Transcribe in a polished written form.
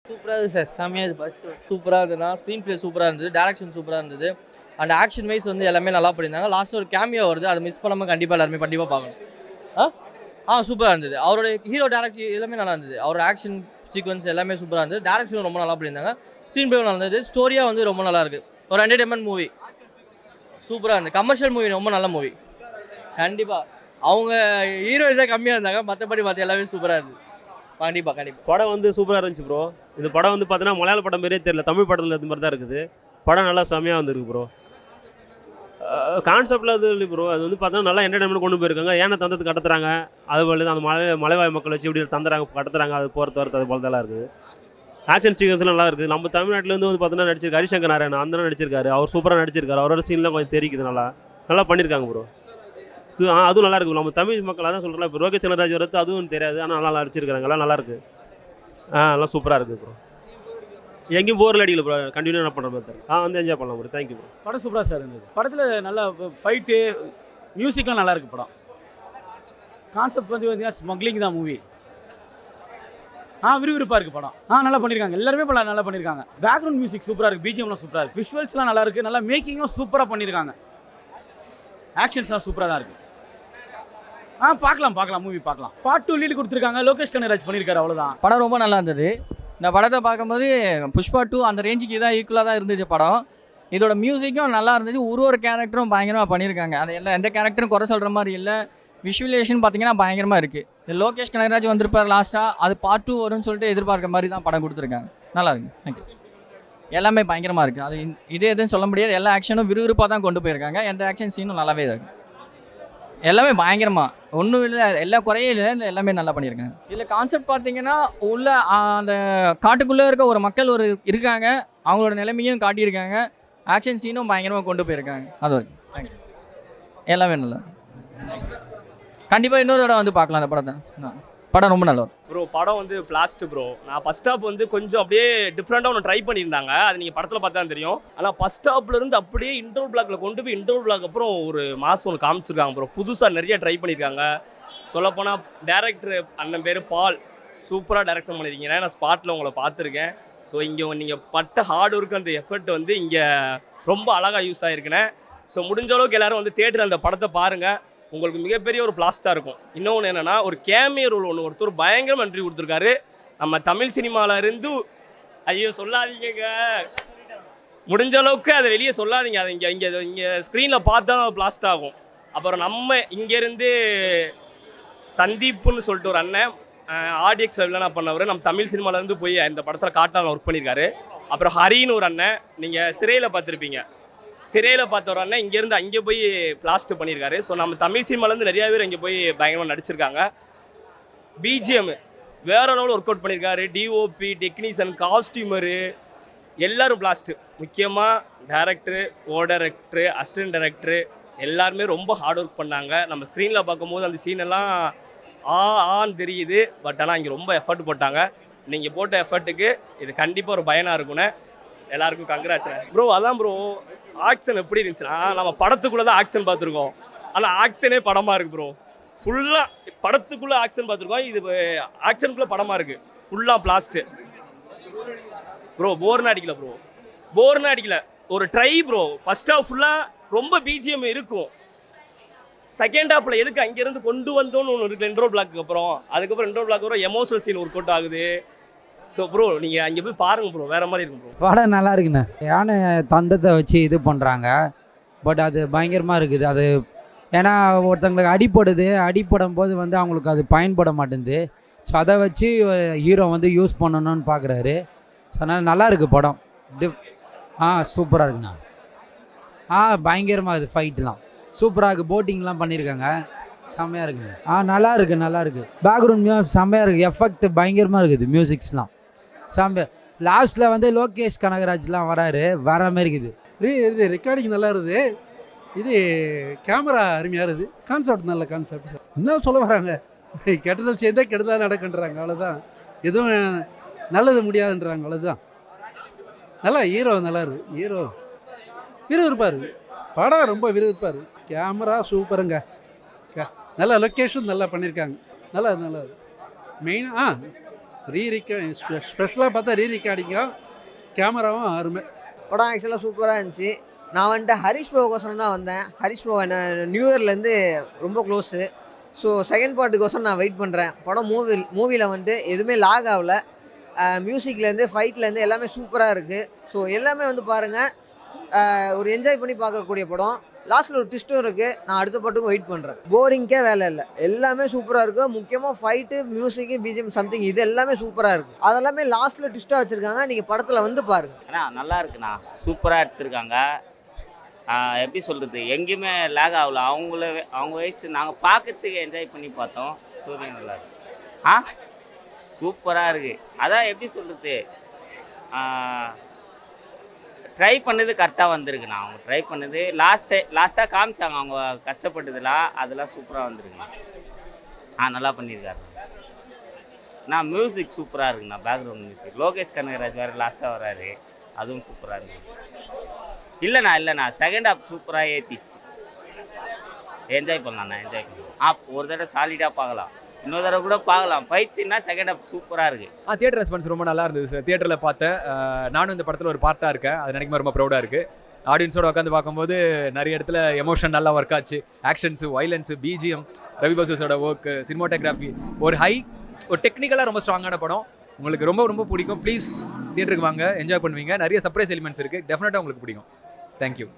சூப்பராக இருந்தது சார். செம்மையாக இது ஃபஸ்ட்டு சூப்பராக இருந்ததுன்னா ஸ்க்ரீன் ப்ளே சூப்பராக இருந்தது, டேரக்ஷன் சூப்பராக இருந்தது. அண்ட் ஆக்ஷன் வைஸ் வந்து எல்லாமே நல்லா பண்ணியிருந்தாங்க. லாஸ்ட்டு ஒரு கேமியோ வருது, அதை மிஸ் பண்ணாமல் கண்டிப்பாக எல்லாருமே கண்டிப்பாக பார்க்கணும். சூப்பராக இருந்தது. அவரோட ஹீரோ டேரக்ட் எல்லாமே நல்லா இருந்தது. அவரோட ஆக்ஷன் சீக்வன்ஸ் எல்லாமே சூப்பராக இருந்தது. டேரக்ஷனும் ரொம்ப நல்லா பண்ணியிருந்தாங்க. ஸ்க்ரீன் ப்ளே நல்லா இருந்தது. ஸ்டோரியாக வந்து ரொம்ப நல்லா இருக்குது. ஒரு என்டர்டைன்மெண்ட் மூவி சூப்பராக இருந்தது. கமர்ஷியல் மூவி, ரொம்ப நல்ல மூவி. கண்டிப்பாக அவங்க ஹீரோயின் தான் கம்மியாக இருந்தாங்க, மற்றபடி மற்ற எல்லாமே சூப்பராக இருந்தது. கண்டிப்பாக படம் வந்து சூப்பராக இருந்துச்சு ப்ரோ. இந்த படம் வந்து பார்த்தீங்கன்னா மலையாள படம் மாதிரியே தெரியல, தமிழ் படத்தில் இது மாதிரி தான் இருக்குது. படம் நல்லா செம்மையாக வந்துருக்கு ப்ரோ. கான்செப்டில் அது இல்லை ப்ரோ. அது வந்து பார்த்தோன்னா நல்லா என்டர்டைன்மெண்ட் கொண்டு போயிருக்காங்க. ஏன்னா தந்தது கடத்துறாங்க, அது போல அந்த மலைவாழ் மக்கள் வச்சு இப்படி தந்துறாங்க, கடத்துறாங்க, அது போகிறது வரது அது போல தான் இருக்குது. ஆக்ஷன் சீக்வன்ஸ்லாம் நல்லா இருக்குது. நம்ம தமிழ்நாட்டிலேருந்து வந்து பார்த்தோன்னா நடிச்சிருக்காரு ஹரிசங்கர் நாராயணன், அந்த நடிச்சிருக்காரு. அவர் சூப்பராக நடிச்சிருக்காரு. அவரோட சீன்லாம் கொஞ்சம் தெரிக்குது, நல்லா பண்ணியிருக்காங்க ப்ரோ. அதுவும் நல்லா இருக்குது. நம்ம தமிழ் மக்கள் அதான் சொல்கிறேன். இப்போ ரோகேஷ் சந்திரராஜ் வரது அதுவும் தெரியாது, ஆனால் நல்லா நடிச்சிருக்காங்க. எல்லாம் நல்லா இருக்குது. நல்லா சூப்பராக இருக்குது ப்ரோ. எங்கேயும் போரில் அடிக்கல ப்ரோ. கண்டினியூ என்ன பண்ணுற மாதிரி வந்து என்ஜாய் பண்ணலாம் ப்ரோ. Thank you bro. படம் சூப்பராக சார் இருந்தது. படத்தில் நல்லா ஃபைட்டு, மியூசிக்லாம் நல்லா இருக்குது. படம் கான்செப்ட் வந்து பார்த்தீங்கன்னா ஸ்மக்லிங் தான் மூவி. விறுவிறுப்பாக இருக்குது படம். நல்லா பண்ணியிருக்காங்க. எல்லாருமே நல்லா பண்ணியிருக்காங்க. பேக்ரவுண்ட் மியூசிக் சூப்பராக இருக்குது. பிஜிஎம்லாம் சூப்பராக இருக்குது. விஷுவல்ஸ்லாம் நல்லா இருக்குது. நல்லா மேக்கிங்கும் சூப்பராக பண்ணியிருக்காங்க. ஆக்ஷன்ஸ்லாம் சூப்பராக தான் இருக்குது. பார்க்கலாம் மூவி பார்க்கலாம். பார்ட் 2 லீடு கொடுத்துருக்காங்க. லோகேஷ் கனகராஜ் பண்ணியிருக்காரு. அவ்வளோதான். படம் ரொம்ப நல்லா இருந்தது. இந்த படத்தை பார்க்கும்போது புஷ்பா 2 அந்த ரேஞ்சுக்கு தான் ஈக்குவலாக தான் இருந்துச்சு படம். இதோட மியூசிக்கும் நல்லா இருந்துச்சு. ஒரு கேரக்டரும் பயங்கரமாக பண்ணியிருக்காங்க. அது எந்த கேரக்டரும் குறை சொல்கிற மாதிரி இல்லை. விஷுவலேஷன் பார்த்தீங்கன்னா பயங்கரமாக இருக்குது. இந்த லோகேஷ் கனகராஜ் வந்திருப்பார் லாஸ்ட்டாக, அது பார்ட் 2 வரும்னு சொல்லிட்டு எதிர்பார்க்குற மாதிரி தான் படம் கொடுத்துருக்காங்க. நல்லா இருக்கு. தேங்க்யூ. எல்லாமே பயங்கரமாக இருக்குது. அது இதே எதுவும் சொல்ல முடியாது. எல்லா ஆக்ஷனும் விறுவிறுப்பாக தான் கொண்டு போயிருக்காங்க. எந்த ஆக்ஷன் சீனும் நல்லாவே இருக்குது. எல்லாமே பயங்கரமாக, ஒன்றும் இல்லை, எல்லா குறையும் இல்லை, எல்லாமே நல்லா பண்ணியிருக்காங்க. இதில் கான்செப்ட் பார்த்தீங்கன்னா உள்ள அந்த காட்டுக்குள்ளே இருக்க ஒரு மக்கள் இருக்காங்க, அவங்களோட நிலைமையும் காட்டியிருக்காங்க. ஆக்ஷன் சீனும் பயங்கரமாக கொண்டு போயிருக்காங்க. அது வரைக்கும் தேங்க்யூ. எல்லாமே நல்லா. கண்டிப்பாக இன்னொரு தடவை வந்து பார்க்கலாம் அந்த படத்தை. படம் ரொம்ப நல்லா ப்ரோ. படம் வந்து பிளாஸ்ட் ப்ரோ. நான் ஃபஸ்ட் ஹாப் வந்து கொஞ்சம் அப்படியே டிஃப்ரெண்ட்டாக ஒன்று ட்ரை பண்ணியிருந்தாங்க. அது நீங்கள் படத்தில் பார்த்தா தான் தெரியும். ஆனால் ஃபஸ்ட் ஹாப்லேருந்து அப்படியே இன்டர்வல் பிளாக்ல கொண்டு போய் இன்டர்வல் பிளாக் அப்புறம் ஒரு மாதம் ஒன்று காமிச்சிருக்காங்க ப்ரோ. புதுசாக நிறைய ட்ரை பண்ணியிருக்காங்க. சொல்லப்போனால் டேரக்டர் அண்ணன் பேர் பால், சூப்பராக டைரக்ஷன் பண்ணியிருக்கீங்க. நான் ஸ்பாட்டில் உங்களை பார்த்துருக்கேன். ஸோ இங்கே நீங்கள் பட்ட ஹார்ட் ஒர்க், அந்த எஃபர்ட் வந்து இங்கே ரொம்ப அழகாக யூஸ் ஆகிருக்குண்ணே. ஸோ முடிஞ்ச அளவுக்கு எல்லோரும் வந்து தேட்டரில் அந்த படத்தை பாருங்கள். உங்களுக்கு மிகப்பெரிய ஒரு பிளாஸ்டாக இருக்கும். இன்னொன்று என்னென்னா, ஒரு கேமியோ ரோல் ஒருத்தர் பயங்கரமாக என்ட்ரி கொடுத்துருக்காரு. நம்ம தமிழ் சினிமாவில் இருந்து ஐயோ சொல்லாதீங்க, முடிஞ்ச அளவுக்கு அதை வெளியே சொல்லாதீங்க. அது இங்கே ஸ்க்ரீனில் பார்த்தா பிளாஸ்ட் ஆகும். அப்புறம் நம்ம இங்கேருந்து சந்தீப்னு சொல்லிட்டு ஒரு அண்ணன் ஆடியக்ஸ் வில்லனா பண்ணவர், நம்ம தமிழ் சினிமாவிலேருந்து போய் இந்த படத்தில் காட்டாமல் ஒர்க் பண்ணியிருக்காரு. அப்புறம் ஹரின்னு ஒரு அண்ணன், நீங்கள் சிறையில் பார்த்துருப்பீங்க. சிறையில் பார்த்த ஒரு அண்ணன் இங்கேருந்து அங்கே போய் பிளாஸ்ட் பண்ணியிருக்காரு. ஸோ நம்ம தமிழ் சினிமாலேருந்து நிறையா பேர் இங்கே போய் பயங்கரமாக நடிச்சிருக்காங்க. பிஜிஎம் வேறு லெவலில் ஒர்க் அவுட் பண்ணியிருக்காரு. டிஓபி, டெக்னீஷியன், காஸ்டியூமரு எல்லோரும் பிளாஸ்ட்டு. முக்கியமாக டேரக்டரு, கோ டைரக்டரு, அசிஸ்டன்ட் டைரக்டரு எல்லாருமே ரொம்ப ஹார்ட் ஒர்க் பண்ணாங்க. நம்ம ஸ்க்ரீனில் பார்க்கும்போது அந்த சீனெல்லாம் ஆன்னு தெரியுது. பட் ஆனால் இங்கே ரொம்ப எஃபர்ட் போட்டாங்க. நீங்கள் போட்ட எஃபர்ட்டுக்கு இது கண்டிப்பாக ஒரு பயனாக இருக்குன்னு எல்லாருக்கும் கங்க்ராச்சுலேஷன் ப்ரோ. அதான் ப்ரோ, ஆக்ஷன் எப்படி இருந்துச்சுன்னா, நம்ம படத்துக்குள்ளே தான் ஆக்ஷன் பார்த்துருக்கோம். ஆனால் ஆக்ஷனே படமாக இருக்குது ப்ரோ. ஃபுல்லாக படத்துக்குள்ளே ஆக்ஷன் பார்த்துருக்கோம். இது ஆக்ஷனுக்குள்ளே படமாக இருக்குது. ஃபுல்லாக பிளாஸ்ட்டு ப்ரோ. போர்னு அடிக்கல. ஒரு ட்ரை ப்ரோ. ஃபஸ்ட் ஹாஃப் ஃபுல்லாக ரொம்ப பிஜிஎம் இருக்கும். செகண்ட் ஹாஃபில் எதுக்கு அங்கேருந்து கொண்டு வந்தோன்னு ஒன்று இருக்குது. இன்ட்ரோ பிளாக்கு அப்புறம், அதுக்கப்புறம் இன்ட்ரோ பிளாக் அப்புறம் எமோஷனல் சீன் ஒர்க் அவுட் ஆகுது. ஸோ ப்ரோ நீங்கள் அங்கே போய் பாருங்கள் ப்ரோ, வேறு மாதிரி இருக்கும் ப்ரோ. படம் நல்லா இருக்குண்ணே. யானை தந்தத்தை வச்சு இது பண்ணுறாங்க. பட் அது பயங்கரமாக இருக்குது. அது ஏன்னா ஒருத்தங்களுக்கு அடிப்படும் போது வந்து அவங்களுக்கு அது பயன்பட மாட்டேங்குது. ஸோ அதை வச்சு ஹீரோ வந்து யூஸ் பண்ணணும்னு பார்க்குறாரு. ஸோ அதனால் நல்லா இருக்குது படம். சூப்பராக இருக்குண்ணா. பயங்கரமாக இருக்குது. ஃபைட்லாம் சூப்பராக இருக்குது. போட்டிங்லாம் பண்ணியிருக்காங்க. செம்மையாக இருக்குங்க. நல்லா இருக்குது. பேக்ரவுண்ட் செம்மையாக இருக்குது. எஃபெக்ட் பயங்கரமாக இருக்குது. மியூசிக்ஸ்லாம் செம்மையாக. லாஸ்ட்டில் வந்து லோகேஷ் கனகராஜ்லாம் வர மாதிரி இருக்குது. இது ரெக்கார்டிங் நல்லா இருக்குது. இது கேமரா அருமையாக இருக்குது. கான்செப்ட் நல்ல கான்செப்ட். என்ன சொல்ல வராங்க, கெட்டதல் செய்தால் கெடுதல் நடக்குன்றாங்க. அவ்வளோதான். எதுவும் நல்லது முடியாதுன்றாங்க. அவ்வளோதான். நல்லா ஹீரோ நல்லா இருக்குது. ஹீரோ விறுவிறுப்பாக இருக்குது. படம் ரொம்ப விறுவிறுப்பாக இருக்குது. கேமரா சூப்பருங்க. நல்லா லொக்கேஷன் நல்லா பண்ணியிருக்காங்க. நல்லா மெயினாக ஸ்பெஷலாக பார்த்தா ரெக்கார்டிங்கும் கேமராவும் அருமை. படம் ஆக்சுவலாக சூப்பராக இருந்துச்சு. நான் வந்துட்டு ஹரிஷ் ப்ரோக்கோசரம் தான் வந்தேன். ஹரிஷ் ப்ரோ என்ன நியூ இயர்லேருந்து ரொம்ப க்ளோஸு. ஸோ செகண்ட் பார்ட்டுக்கோசரம் நான் வெயிட் பண்ணுறேன். படம் மூவியில் வந்துட்டு எதுவுமே லாக் ஆகலை. மியூசிக்லேருந்து ஃபைட்லேருந்து எல்லாமே சூப்பராக இருக்குது. ஸோ எல்லாமே வந்து பாருங்கள், ஒரு என்ஜாய் பண்ணி பார்க்கக்கூடிய படம். லாஸ்ட்டில் ஒரு ட்விஸ்ட்டும் இருக்குது. நான் அடுத்த பாட்டுக்கும் வெயிட் பண்ணுறேன். போரிங்கே வேலை இல்லை, எல்லாமே சூப்பராக இருக்குது. முக்கியமாக ஃபைட்டு, மியூசிக்கு, பிஜிஎம் சம்திங் இது எல்லாமே சூப்பராக இருக்குது. அதெல்லாமே லாஸ்ட்டில் ட்விஸ்ட்டாக வச்சுருக்காங்க. நீங்கள் படத்தில் வந்து பாருங்கள். அண்ணா நல்லா இருக்குண்ணா, சூப்பராக எடுத்திருக்காங்க. எப்படி சொல்கிறது, எங்கேயுமே லேக் ஆகல. அவங்க வயசு நாங்கள் பார்க்கறதுக்கு என்ஜாய் பண்ணி பார்த்தோம். ஸ்டோரி நல்லா இருக்கு. சூப்பராக இருக்குது. அதான் எப்படி சொல்கிறது, ட்ரை பண்ணது கரெக்டாக வந்திருக்குண்ணா. அவங்க ட்ரை பண்ணது லாஸ்ட்டாக காமிச்சாங்க அவங்க கஷ்டப்பட்டதுலாம், அதெல்லாம் சூப்பராக வந்திருக்குண்ணா. நல்லா பண்ணியிருக்காரு. நான் மியூசிக் சூப்பராக இருக்குண்ணா, பேக்ரவுண்ட் மியூசிக். லோகேஷ் கனகராஜ் வேறு லாஸ்ட்டாக வராரு, அதுவும் சூப்பராக இருந்துச்சு. இல்லைண்ணா செகண்ட் ஹாஃப் சூப்பராக ஏற்றிச்சு. என்ஜாய் பண்ணலாம்ண்ணா, என்ஜாய் பண்ணலாம். ஒரு தடவை சாலிடாக பார்க்கலாம், இன்னொரு தடவை கூட பார்க்கலாம். ஃபைட் சீன்னா செகண்ட் ஹாஃப் சூப்பராக இருக்குது. தியேட்டர் ரெஸ்பான்ஸ் ரொம்ப நல்லா இருந்தது சார். தியேட்டரில் பார்த்தேன். நானும் இந்த படத்தில் ஒரு பார்ட்டாக இருக்கேன். அது நினைக்கும் ரொம்ப ப்ரௌடாக இருக்குது. ஆடியன்ஸோடு உட்காந்து பார்க்கும்போது நிறைய இடத்துல எமோஷன் நல்லா ஒர்க் ஆச்சு. ஆக்ஷன்ஸு, வைலன்ஸு, பிஜிஎம், ரவி பசூஸோட ஒர்க்கு, சினிமாட்டோகிராஃபி, ஒரு டெக்னிக்கலாக ரொம்ப ஸ்ட்ராங்கான படம். உங்களுக்கு ரொம்ப ரொம்ப பிடிக்கும். ப்ளீஸ் தியேட்டருக்கு வாங்க, என்ஜாய் பண்ணுவீங்க. நிறைய சர்ப்ரைஸ் எலிமெண்ட்ஸ் இருக்குது, டெஃபினட்டாக உங்களுக்கு பிடிக்கும். தேங்க்யூ.